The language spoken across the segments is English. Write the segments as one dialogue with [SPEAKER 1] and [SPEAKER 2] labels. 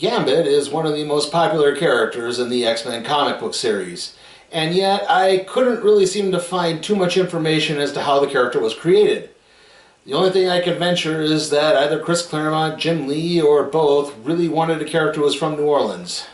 [SPEAKER 1] Gambit is one of the most popular characters in the X-Men comic book series, and yet I couldn't really seem to find too much information as to how the character was created. The only thing I could venture is that either Chris Claremont, Jim Lee, or both really wanted a character who was from New Orleans.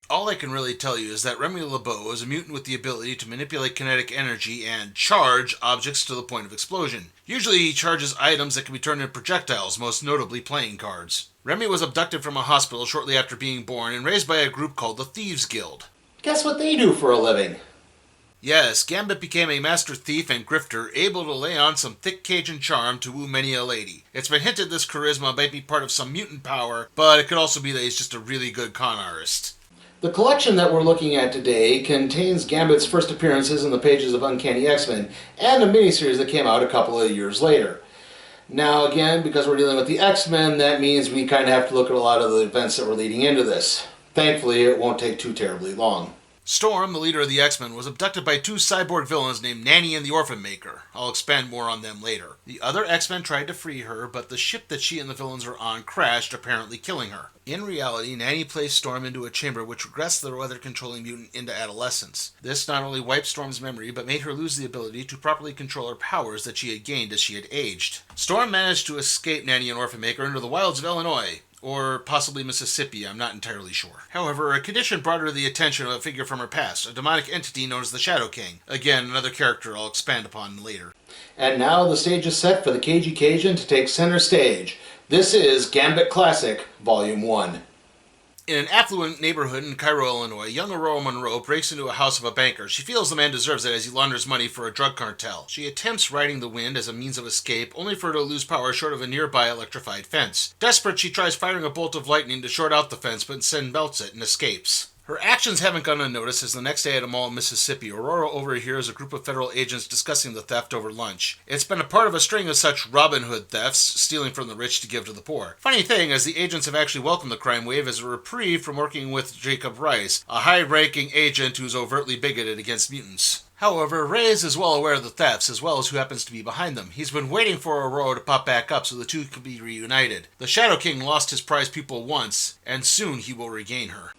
[SPEAKER 2] All I can really tell you is that Remy LeBeau is a mutant with the ability to manipulate kinetic energy and charge objects to the point of explosion. Usually he charges items that can be turned into projectiles, most notably playing cards. Remy was abducted from a hospital shortly after being born and raised by a group called the Thieves Guild.
[SPEAKER 1] Guess what they do for a living?
[SPEAKER 2] Yes, Gambit became a master thief and grifter, able to lay on some thick Cajun charm to woo many a lady. It's been hinted this charisma might be part of some mutant power, but it could also be that he's just a really good con artist.
[SPEAKER 1] The collection that we're looking at today contains Gambit's first appearances in the pages of Uncanny X-Men and a miniseries that came out a couple of years later. Now again, because we're dealing with the X-Men, that means we kind of have to look at a lot of the events that were leading into this. Thankfully, it won't take too terribly long.
[SPEAKER 2] Storm, the leader of the X-Men, was abducted by two cyborg villains named Nanny and the Orphan Maker. I'll expand more on them later. The other X-Men tried to free her, but the ship that she and the villains were on crashed, apparently killing her. In reality, Nanny placed Storm into a chamber which regressed the weather-controlling mutant into adolescence. This not only wiped Storm's memory, but made her lose the ability to properly control her powers that she had gained as she had aged. Storm managed to escape Nanny and Orphan Maker into the wilds of Illinois, or possibly Mississippi, I'm not entirely sure. However, a condition brought her to the attention of a figure from her past, a demonic entity known as the Shadow King. Again, another character I'll expand upon later.
[SPEAKER 1] And now the stage is set for the Cagey Cajun to take center stage. This is Gambit Classic, Volume 1.
[SPEAKER 2] In an affluent neighborhood in Cairo, Illinois, young Aurora Monroe breaks into a house of a banker. She feels the man deserves it as he launders money for a drug cartel. She attempts riding the wind as a means of escape, only for her to lose power short of a nearby electrified fence. Desperate, she tries firing a bolt of lightning to short out the fence, but instead melts it and escapes. Her actions haven't gone unnoticed as the next day at a mall in Mississippi, Aurora overhears a group of federal agents discussing the theft over lunch. It's been a part of a string of such Robin Hood thefts, stealing from the rich to give to the poor. Funny thing is the agents have actually welcomed the crime wave as a reprieve from working with Jacob Rice, a high-ranking agent who's overtly bigoted against mutants. However, Reyes is well aware of the thefts, as well as who happens to be behind them. He's been waiting for Aurora to pop back up so the two can be reunited. The Shadow King lost his prized pupil once, and soon he will regain her.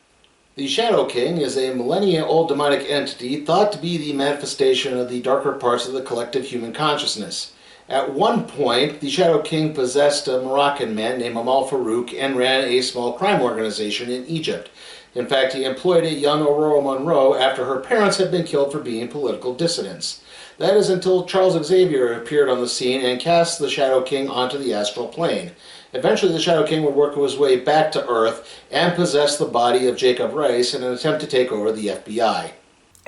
[SPEAKER 1] The Shadow King is a millennia-old demonic entity thought to be the manifestation of the darker parts of the collective human consciousness. At one point, the Shadow King possessed a Moroccan man named Amal Farouk and ran a small crime organization in Egypt. In fact, he employed a young Aurora Monroe after her parents had been killed for being political dissidents. That is until Charles Xavier appeared on the scene and cast the Shadow King onto the astral plane. Eventually, the Shadow King would work his way back to Earth and possess the body of Jacob Rice in an attempt to take over the FBI.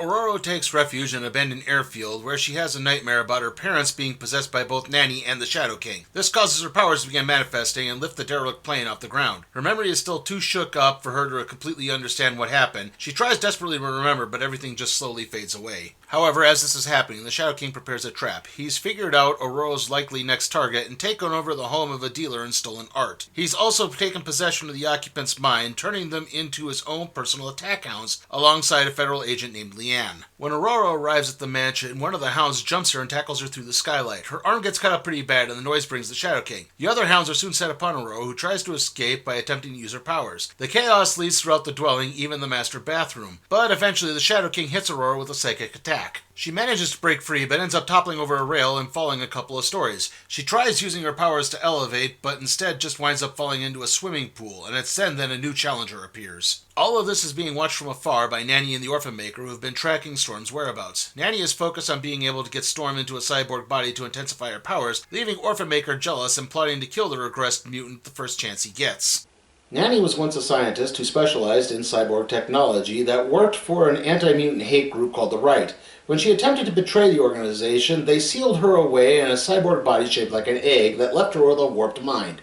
[SPEAKER 2] Aurora takes refuge in an abandoned airfield where she has a nightmare about her parents being possessed by both Nanny and the Shadow King. This causes her powers to begin manifesting and lift the derelict plane off the ground. Her memory is still too shook up for her to completely understand what happened. She tries desperately to remember, but everything just slowly fades away. However, as this is happening, the Shadow King prepares a trap. He's figured out Aurora's likely next target and taken over the home of a dealer in stolen art. He's also taken possession of the occupant's mind, turning them into his own personal attack hounds alongside a federal agent named Leanne. When Aurora arrives at the mansion, one of the hounds jumps her and tackles her through the skylight. Her arm gets cut up pretty bad and the noise brings the Shadow King. The other hounds are soon set upon Aurora, who tries to escape by attempting to use her powers. The chaos leads throughout the dwelling, even the master bathroom. But eventually the Shadow King hits Aurora with a psychic attack. She manages to break free, but ends up toppling over a rail and falling a couple of stories. She tries using her powers to elevate, but instead just winds up falling into a swimming pool, and it's then a new challenger appears. All of this is being watched from afar by Nanny and the Orphan Maker, who have been tracking Storm's whereabouts. Nanny is focused on being able to get Storm into a cyborg body to intensify her powers, leaving Orphan Maker jealous and plotting to kill the regressed mutant the first chance he gets.
[SPEAKER 1] Nanny was once a scientist who specialized in cyborg technology that worked for an anti-mutant hate group called the Right. When she attempted to betray the organization, they sealed her away in a cyborg body shaped like an egg that left her with a warped mind.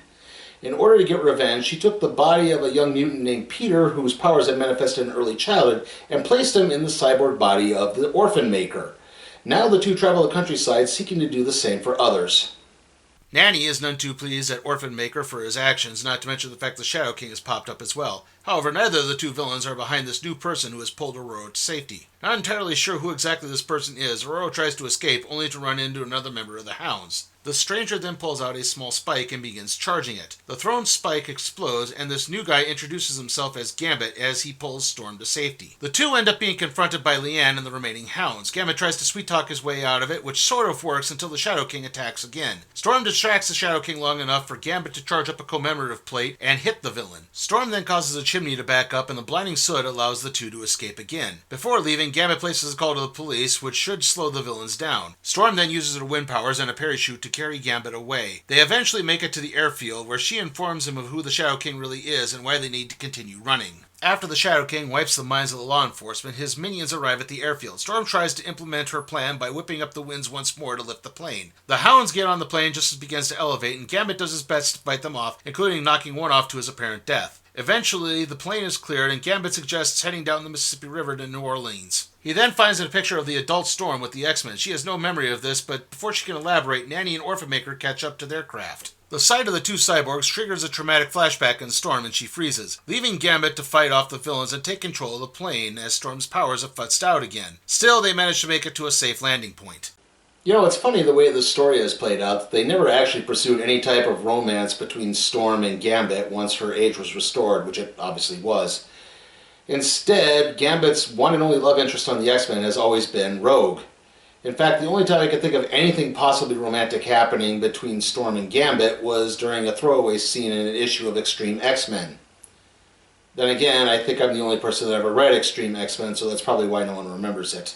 [SPEAKER 1] In order to get revenge, she took the body of a young mutant named Peter, whose powers had manifested in early childhood, and placed him in the cyborg body of the Orphan Maker. Now the two travel the countryside seeking to do the same for others.
[SPEAKER 2] Nanny is none too pleased at Orphan Maker for his actions, not to mention the fact the Shadow King has popped up as well. However, neither of the two villains are behind this new person who has pulled Aurora to safety. Not entirely sure who exactly this person is, Aurora tries to escape only to run into another member of the Hounds. The stranger then pulls out a small spike and begins charging it. The thrown spike explodes, and this new guy introduces himself as Gambit as he pulls Storm to safety. The two end up being confronted by Leanne and the remaining Hounds. Gambit tries to sweet-talk his way out of it, which sort of works until the Shadow King attacks again. Storm distracts the Shadow King long enough for Gambit to charge up a commemorative plate and hit the villain. Storm then causes a chimney to back up, and the blinding soot allows the two to escape again. Before leaving, Gambit places a call to the police, which should slow the villains down. Storm then uses her wind powers and a parachute to carry Gambit away. They eventually make it to the airfield, where she informs him of who the Shadow King really is and why they need to continue running. After the Shadow King wipes the minds of the law enforcement, his minions arrive at the airfield. Storm tries to implement her plan by whipping up the winds once more to lift the plane. The Hounds get on the plane just as it begins to elevate, and Gambit does his best to fight them off, including knocking one off to his apparent death. Eventually, the plane is cleared, and Gambit suggests heading down the Mississippi River to New Orleans. He then finds a picture of the adult Storm with the X-Men. She has no memory of this, but before she can elaborate, Nanny and Orphan Maker catch up to their craft. The sight of the two cyborgs triggers a traumatic flashback in Storm, and she freezes, leaving Gambit to fight off the villains and take control of the plane as Storm's powers have futzed out again. Still, they manage to make it to a safe landing point.
[SPEAKER 1] You know, it's funny the way the story has played out. They never actually pursued any type of romance between Storm and Gambit once her age was restored, which it obviously was. Instead, Gambit's one and only love interest on the X-Men has always been Rogue. In fact, the only time I could think of anything possibly romantic happening between Storm and Gambit was during a throwaway scene in an issue of Extreme X-Men. Then again, I think I'm the only person that ever read Extreme X-Men, so that's probably why no one remembers it.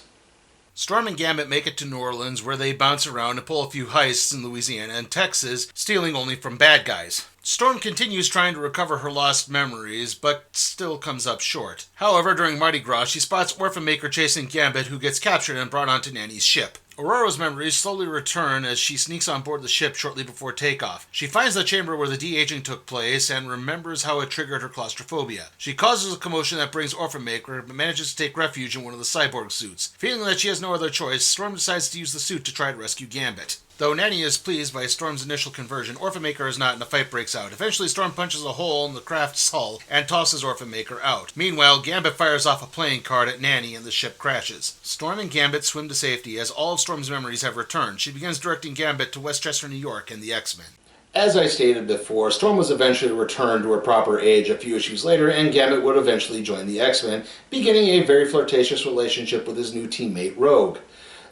[SPEAKER 2] Storm and Gambit make it to New Orleans, where they bounce around and pull a few heists in Louisiana and Texas, stealing only from bad guys. Storm continues trying to recover her lost memories, but still comes up short. However, during Mardi Gras, she spots Orphan Maker chasing Gambit, who gets captured and brought onto Nanny's ship. Aurora's memories slowly return as she sneaks on board the ship shortly before takeoff. She finds the chamber where the de-aging took place and remembers how it triggered her claustrophobia. She causes a commotion that brings Orphan Maker, but manages to take refuge in one of the cyborg suits. Feeling that she has no other choice, Storm decides to use the suit to try to rescue Gambit. Though Nanny is pleased by Storm's initial conversion, Orphan Maker is not, and a fight breaks out. Eventually, Storm punches a hole in the craft's hull and tosses Orphan Maker out. Meanwhile, Gambit fires off a playing card at Nanny and the ship crashes. Storm and Gambit swim to safety as all of Storm's memories have returned. She begins directing Gambit to Westchester, New York and the X-Men.
[SPEAKER 1] As I stated before, Storm was eventually returned to her proper age a few issues later, and Gambit would eventually join the X-Men, beginning a very flirtatious relationship with his new teammate, Rogue.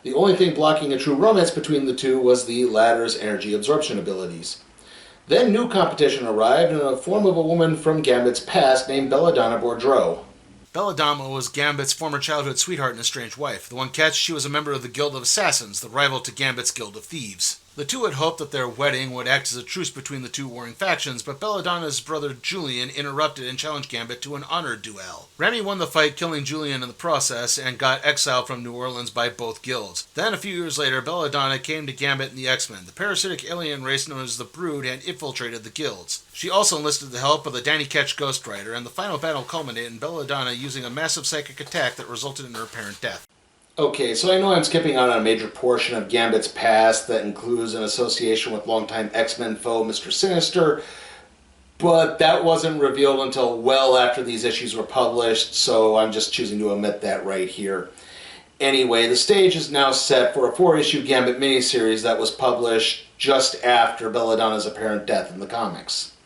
[SPEAKER 1] The only thing blocking a true romance between the two was the latter's energy absorption abilities. Then new competition arrived in the form of a woman from Gambit's past named Belladonna Boudreaux.
[SPEAKER 2] Belladonna was Gambit's former childhood sweetheart and estranged wife. The one catch, she was a member of the Guild of Assassins, the rival to Gambit's Guild of Thieves. The two had hoped that their wedding would act as a truce between the two warring factions, but Belladonna's brother Julian interrupted and challenged Gambit to an honor duel. Remy won the fight, killing Julian in the process, and got exiled from New Orleans by both guilds. Then, a few years later, Belladonna came to Gambit and the X-Men. The parasitic alien race known as the Brood had infiltrated the guilds. She also enlisted the help of the Danny Ketch Ghost Rider, and the final battle culminated in Belladonna using a massive psychic attack that resulted in her apparent death.
[SPEAKER 1] Okay, so I know I'm skipping out on a major portion of Gambit's past that includes an association with longtime X-Men foe Mr. Sinister, but that wasn't revealed until well after these issues were published, so I'm just choosing to omit that right here. Anyway, the stage is now set for a 4-issue Gambit miniseries that was published just after Belladonna's apparent death in the comics.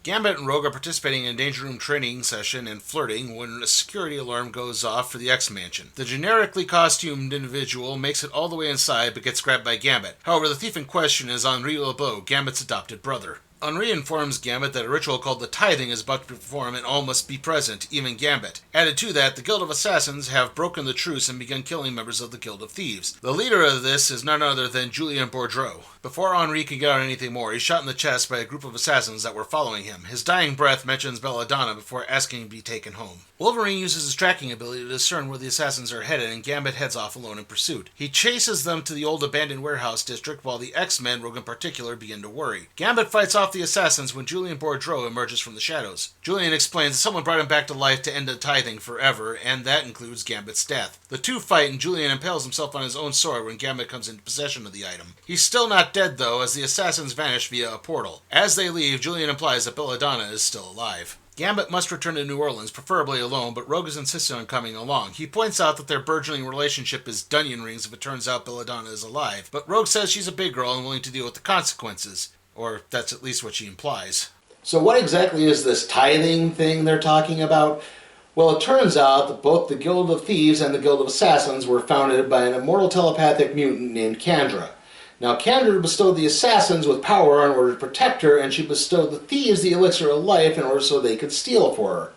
[SPEAKER 2] Gambit and Rogue are participating in a Danger Room training session and flirting when a security alarm goes off for the X-Mansion. The generically costumed individual makes it all the way inside but gets grabbed by Gambit. However, the thief in question is Henri LeBeau, Gambit's adopted brother. Henri informs Gambit that a ritual called the Tithing is about to be performed and all must be present, even Gambit. Added to that, the Guild of Assassins have broken the truce and begun killing members of the Guild of Thieves. The leader of this is none other than Julien Boudreaux. Before Henri can get out anything more, he's shot in the chest by a group of assassins that were following him. His dying breath mentions Belladonna before asking to be taken home. Wolverine uses his tracking ability to discern where the assassins are headed, and Gambit heads off alone in pursuit. He chases them to the old abandoned warehouse district while the X-Men, Rogue in particular, begin to worry. Gambit fights off the assassins when Julien Boudreaux emerges from the shadows. Julien explains that someone brought him back to life to end the tithing forever, and that includes Gambit's death. The two fight, and Julien impales himself on his own sword when Gambit comes into possession of the item. He's still not dead, though, as the assassins vanish via a portal. As they leave, Julien implies that Belladonna is still alive. Gambit must return to New Orleans, preferably alone, but Rogue is insistent on coming along. He points out that their burgeoning relationship is Dunyan rings if it turns out Belladonna is alive, but Rogue says she's a big girl and willing to deal with the consequences. Or that's at least what she implies.
[SPEAKER 1] So what exactly is this tithing thing they're talking about? Well, it turns out that both the Guild of Thieves and the Guild of Assassins were founded by an immortal telepathic mutant named Kandra. Now, Kandra bestowed the assassins with power in order to protect her, and she bestowed the thieves the elixir of life in order so they could steal for her.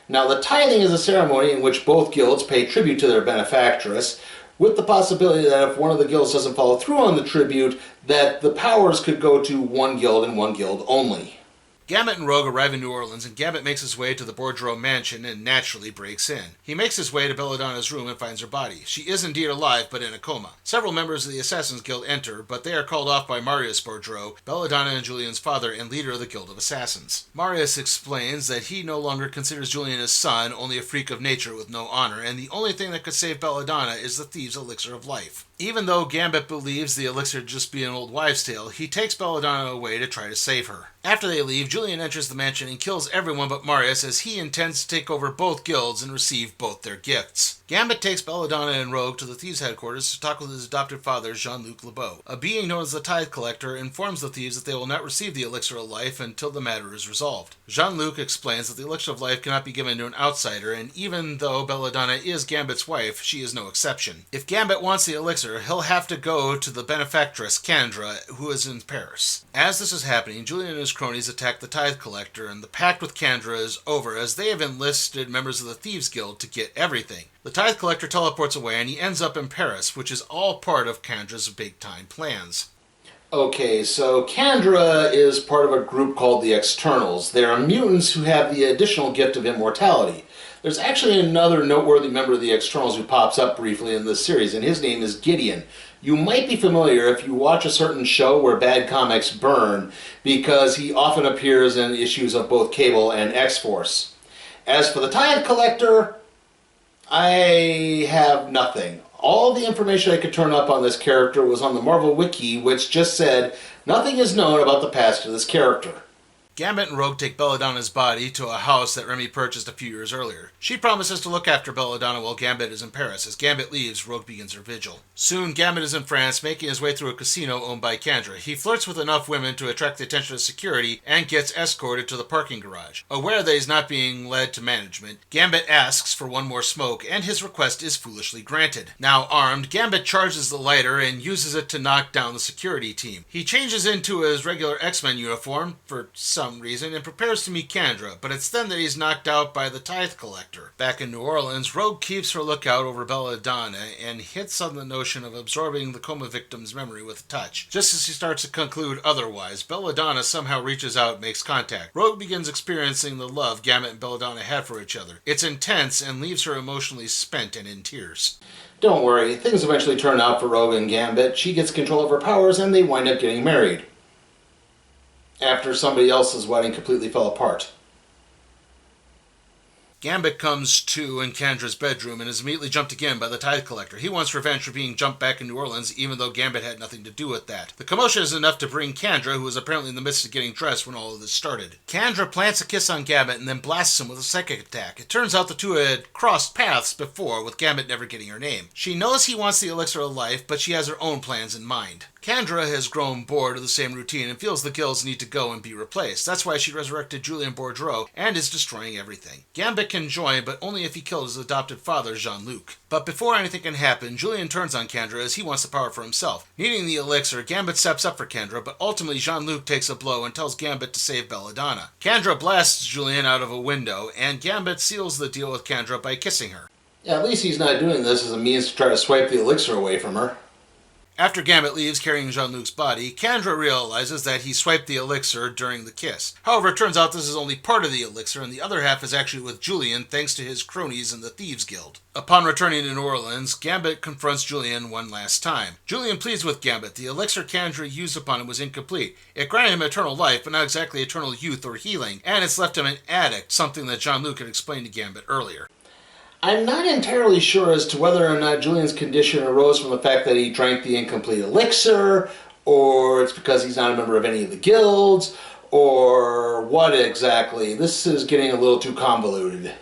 [SPEAKER 1] Now, the tithing is a ceremony in which both guilds pay tribute to their benefactress, with the possibility that if one of the guilds doesn't follow through on the tribute, that the powers could go to one guild and one guild only.
[SPEAKER 2] Gambit and Rogue arrive in New Orleans, and Gambit makes his way to the Bourdreaux mansion and naturally breaks in. He makes his way to Belladonna's room and finds her body. She is indeed alive, but in a coma. Several members of the Assassin's Guild enter, but they are called off by Marius Bourdreaux, Belladonna and Julian's father and leader of the Guild of Assassins. Marius explains that he no longer considers Julian his son, only a freak of nature with no honor, and the only thing that could save Belladonna is the thieves' elixir of life. Even though Gambit believes the elixir to just be an old wives' tale, he takes Belladonna away to try to save her. After they leave, Julian enters the mansion and kills everyone but Marius as he intends to take over both guilds and receive both their gifts. Gambit takes Belladonna and Rogue to the thieves' headquarters to talk with his adopted father, Jean-Luc Lebeau. A being known as the Tithe Collector informs the thieves that they will not receive the elixir of life until the matter is resolved. Jean-Luc explains that the elixir of life cannot be given to an outsider, and even though Belladonna is Gambit's wife, she is no exception. If Gambit wants the elixir, he'll have to go to the benefactress, Kandra, who is in Paris. As this is happening, Julian and his cronies attack the Tithe Collector, and the pact with Kandra is over as they have enlisted members of the Thieves Guild to get everything. The Tithe Collector teleports away and he ends up in Paris, which is all part of Kandra's big-time plans.
[SPEAKER 1] Okay, so Kandra is part of a group called the Externals. They are mutants who have the additional gift of immortality. There's actually another noteworthy member of the Externals who pops up briefly in this series, and his name is Gideon. You might be familiar if you watch a certain show where bad comics burn, because he often appears in issues of both Cable and X-Force. As for the Tithe Collector, I have nothing. All the information I could turn up on this character was on the Marvel Wiki, which just said, nothing is known about the past of this character.
[SPEAKER 2] Gambit and Rogue take Belladonna's body to a house that Remy purchased a few years earlier. She promises to look after Belladonna while Gambit is in Paris. As Gambit leaves, Rogue begins her vigil. Soon, Gambit is in France, making his way through a casino owned by Kandra. He flirts with enough women to attract the attention of security and gets escorted to the parking garage. Aware that he's not being led to management, Gambit asks for one more smoke, and his request is foolishly granted. Now armed, Gambit charges the lighter and uses it to knock down the security team. He changes into his regular X-Men uniform, for some reason, and prepares to meet Kandra, but it's then that he's knocked out by the Tithe Collector. Back in New Orleans, Rogue keeps her lookout over Belladonna and hits on the notion of absorbing the coma victim's memory with a touch. Just as she starts to conclude otherwise, Belladonna somehow reaches out and makes contact. Rogue begins experiencing the love Gambit and Belladonna had for each other. It's intense and leaves her emotionally spent and in tears.
[SPEAKER 1] Don't worry, things eventually turn out for Rogue and Gambit. She gets control of her powers and they wind up getting married, after somebody else's wedding completely fell apart.
[SPEAKER 2] Gambit comes to in Kandra's bedroom and is immediately jumped again by the Tithe Collector. He wants revenge for being jumped back in New Orleans, even though Gambit had nothing to do with that. The commotion is enough to bring Kandra, who was apparently in the midst of getting dressed when all of this started. Kandra plants a kiss on Gambit and then blasts him with a psychic attack. It turns out the two had crossed paths before, with Gambit never getting her name. She knows he wants the elixir of life, but she has her own plans in mind. Kandra has grown bored of the same routine and feels the guilds need to go and be replaced. That's why she resurrected Julian Bourdreaux and is destroying everything. Gambit can join, but only if he kills his adopted father, Jean-Luc. But before anything can happen, Julian turns on Kandra as he wants the power for himself. Needing the elixir, Gambit steps up for Kandra, but ultimately Jean-Luc takes a blow and tells Gambit to save Belladonna. Kandra blasts Julian out of a window, and Gambit seals the deal with Kandra by kissing her.
[SPEAKER 1] Yeah, at least he's not doing this as a means to try to swipe the elixir away from her.
[SPEAKER 2] After Gambit leaves carrying Jean-Luc's body, Kandra realizes that he swiped the elixir during the kiss. However, it turns out this is only part of the elixir, and the other half is actually with Julian thanks to his cronies in the Thieves Guild. Upon returning to New Orleans, Gambit confronts Julian one last time. Julian pleads with Gambit. The elixir Kandra used upon him was incomplete. It granted him eternal life, but not exactly eternal youth or healing, and it's left him an addict, something that Jean-Luc had explained to Gambit earlier.
[SPEAKER 1] I'm not entirely sure as to whether or not Julian's condition arose from the fact that he drank the incomplete elixir, or it's because he's not a member of any of the guilds, Or what exactly? This is getting a little too convoluted.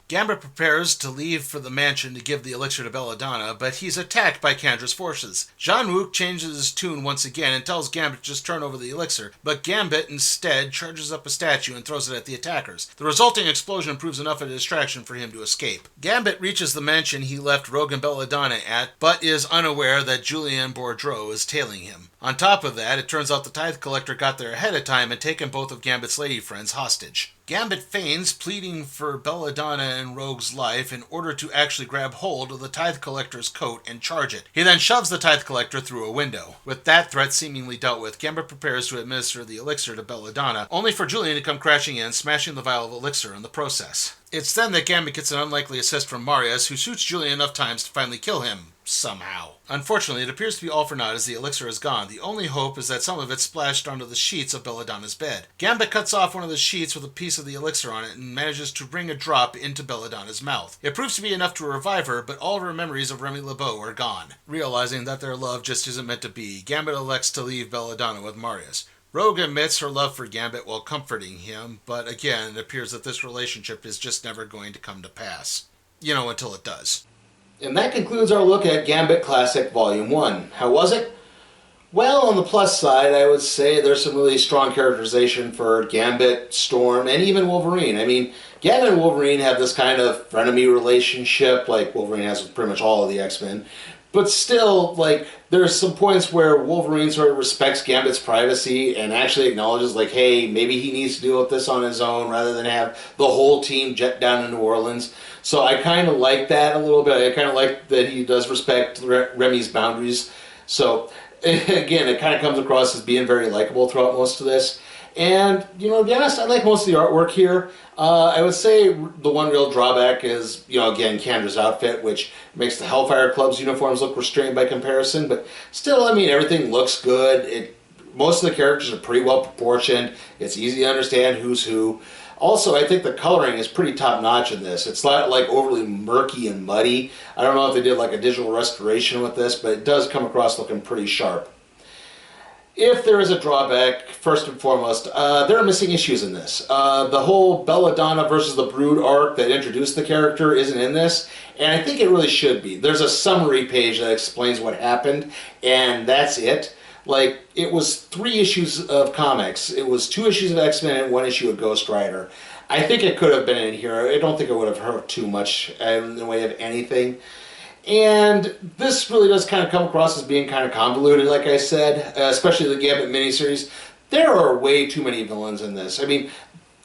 [SPEAKER 2] Gambit prepares to leave for the mansion to give the elixir to Belladonna, but he's attacked by Kendra's forces. Jean-Luc changes his tune once again and tells Gambit to just turn over the elixir, but Gambit instead charges up a statue and throws it at the attackers. The resulting explosion proves enough of a distraction for him to escape. Gambit reaches the mansion he left Rogue and Belladonna at, but is unaware that Julien Bourdreau is tailing him. On top of that, it turns out the Tithe Collector got there ahead of time and taken both of Gambit's lady friends hostage. Gambit feigns pleading for Belladonna and Rogue's life in order to actually grab hold of the Tithe Collector's coat and charge it. He then shoves the Tithe Collector through a window. With that threat seemingly dealt with, Gambit prepares to administer the elixir to Belladonna, only for Julien to come crashing in, smashing the vial of elixir in the process. It's then that Gambit gets an unlikely assist from Marius, who shoots Julien enough times to finally kill him. Somehow. Unfortunately, it appears to be all for naught as the elixir is gone. The only hope is that some of it splashed onto the sheets of Belladonna's bed. Gambit cuts off one of the sheets with a piece of the elixir on it and manages to wring a drop into Belladonna's mouth. It proves to be enough to revive her, but all of her memories of Remy LeBeau are gone. Realizing that their love just isn't meant to be, Gambit elects to leave Belladonna with Marius. Rogue admits her love for Gambit while comforting him, but again, it appears that this relationship is just never going to come to pass. Until it does.
[SPEAKER 1] And that concludes our look at Gambit Classic Volume 1. How was it? Well, on the plus side, I would say there's some really strong characterization for Gambit, Storm, and even Wolverine. I mean, Gambit and Wolverine have this kind of frenemy relationship, like Wolverine has with pretty much all of the X-Men. But still, there's some points where Wolverine sort of respects Gambit's privacy and actually acknowledges, hey, maybe he needs to deal with this on his own rather than have the whole team jet down to New Orleans. So I kind of like that a little bit. I kind of like that he does respect Remy's boundaries. So, again, it kind of comes across as being very likable throughout most of this. And, to be honest, I like most of the artwork here. I would say the one real drawback is, again, Kendra's outfit, which makes the Hellfire Club's uniforms look restrained by comparison. But still, everything looks good. Most of the characters are pretty well proportioned. It's easy to understand who's who. Also, I think the coloring is pretty top-notch in this. It's not overly murky and muddy. I don't know if they did a digital restoration with this, but it does come across looking pretty sharp. If there is a drawback, first and foremost, there are missing issues in this. The whole Belladonna versus the Brood arc that introduced the character isn't in this, and I think it really should be. There's a summary page that explains what happened, and that's it. It was 3 issues of comics. It was 2 issues of X-Men and 1 issue of Ghost Rider. I think it could have been in here. I don't think it would have hurt too much in the way of anything. And this really does kind of come across as being kind of convoluted, like I said, especially the Gambit miniseries. There are way too many villains in this.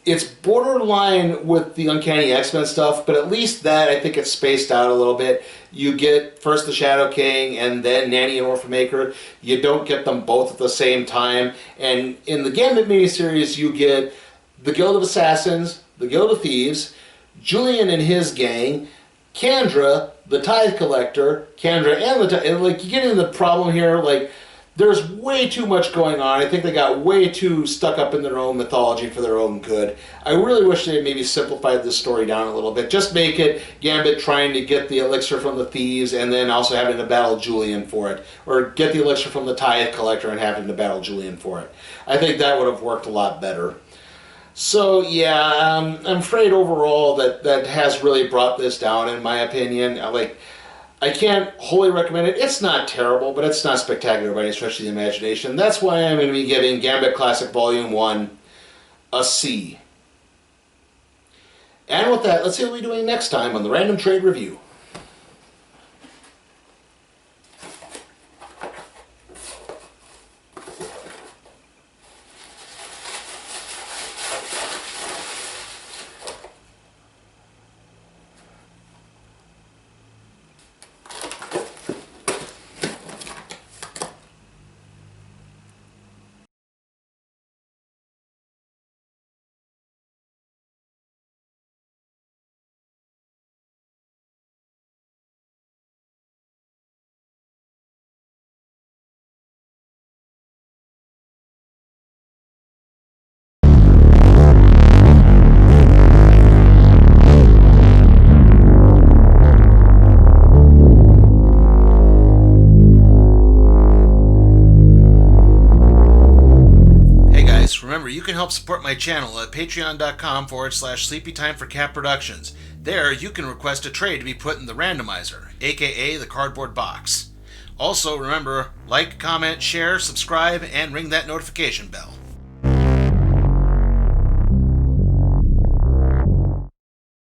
[SPEAKER 1] It's borderline with the Uncanny X-Men stuff, but at least that, I think it's spaced out a little bit. You get first the Shadow King and then Nanny and Orphan-Maker. You don't get them both at the same time. And in the Gambit miniseries, you get the Guild of Assassins, the Guild of Thieves, Julian and his gang, Kendra, the Tithe Collector, Kendra and the Tithe, and you get into the problem here, there's way too much going on. I think they got way too stuck up in their own mythology for their own good. I really wish they maybe simplified this story down a little bit. Just make it Gambit trying to get the elixir from the thieves and then also having to battle Julian for it. Or get the elixir from the Tithe Collector and having to battle Julian for it. I think that would have worked a lot better. So yeah, I'm afraid overall that has really brought this down in my opinion. I can't wholly recommend it. It's not terrible, but it's not spectacular by any stretch of the imagination. That's why I'm going to be giving Gambit Classic Volume 1 a C. And with that, let's see what we're doing next time on the Random Trade Review.
[SPEAKER 2] guys, remember you can help support my channel at patreon.com/sleepytime for cat productions. There, you can request a trade to be put in the randomizer, aka the cardboard box. Also, remember, like, comment, share, subscribe, and ring that notification bell.